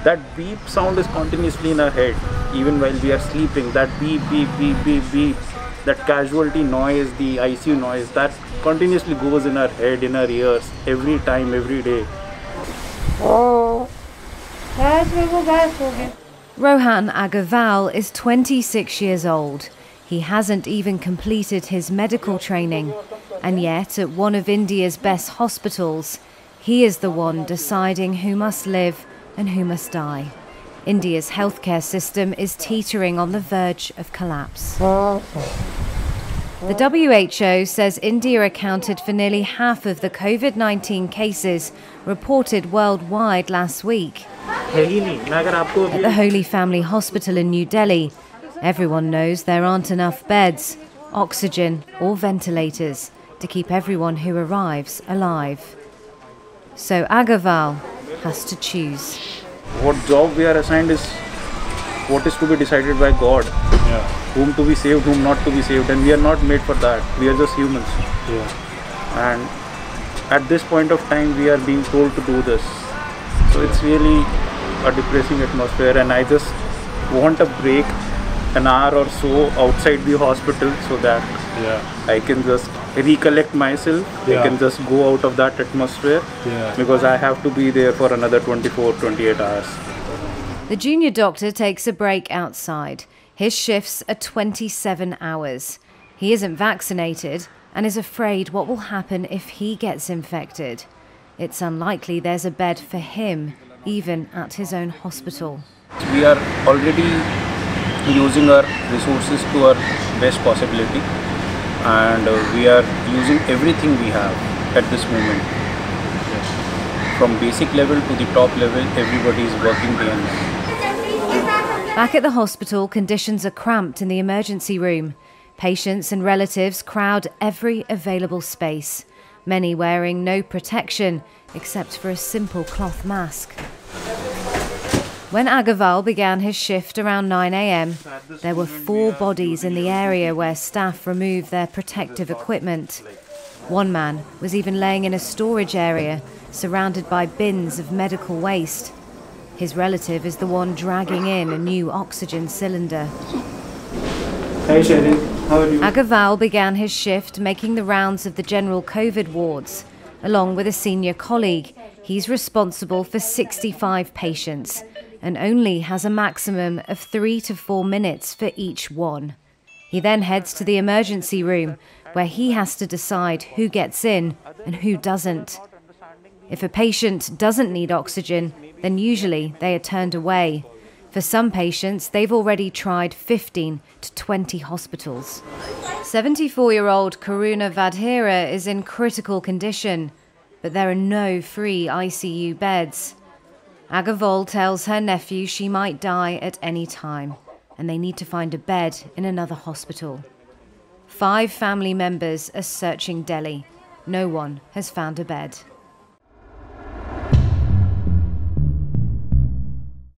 That beep sound is continuously in our head, even while we are sleeping. That beep, beep, beep, beep, beep, that casualty noise, the ICU noise, that continuously goes in our head, in our ears, every time, every day. Rohan Aggarwal is 26 years old. He hasn't even completed his medical training, and yet at one of India's best hospitals, he is the one deciding who must live and who must die. India's healthcare system is teetering on the verge of collapse. The WHO says India accounted for nearly half of the COVID-19 cases reported worldwide last week. At the Holy Family Hospital in New Delhi, everyone knows there aren't enough beds, oxygen or ventilators to keep everyone who arrives alive. So Aggarwal has to choose. What job we are assigned is what is to be decided by God. Yeah. Whom to be saved, whom not to be saved, and we are not made for that. We are just humans. Yeah. And at this point of time, we are being told to do this. So it's really a depressing atmosphere, and I just want a break, an hour or so outside the hospital, so that I can just recollect myself. I can just go out of that atmosphere, because I have to be there for another 24-28 hours. The junior doctor takes a break outside. His shifts are 27 hours. He isn't vaccinated and is afraid what will happen if he gets infected. It's unlikely there's a bed for him, even at his own hospital. We are already using our resources to our best possibility, and we are using everything we have at this moment. From basic level to the top level, everybody is working day and night. Back at the hospital, conditions are cramped in the emergency room. Patients and relatives crowd every available space, many wearing no protection except for a simple cloth mask. When Aggarwal began his shift around 9 a.m, there were 4 bodies in the area where staff removed their protective equipment. One man was even laying in a storage area, surrounded by bins of medical waste. His relative is the one dragging in a new oxygen cylinder. Hi Sherry, how are you? Aggarwal began his shift making the rounds of the general COVID wards. Along with a senior colleague, he's responsible for 65 patients and only has a maximum of 3 to 4 minutes for each one. He then heads to the emergency room, where he has to decide who gets in and who doesn't. If a patient doesn't need oxygen, then usually they are turned away. For some patients, they've already tried 15 to 20 hospitals. 74-year-old Karuna Vadhera is in critical condition, but there are no free ICU beds. Aggarwal tells her nephew she might die at any time, and they need to find a bed in another hospital. 5 family members are searching Delhi. No one has found a bed.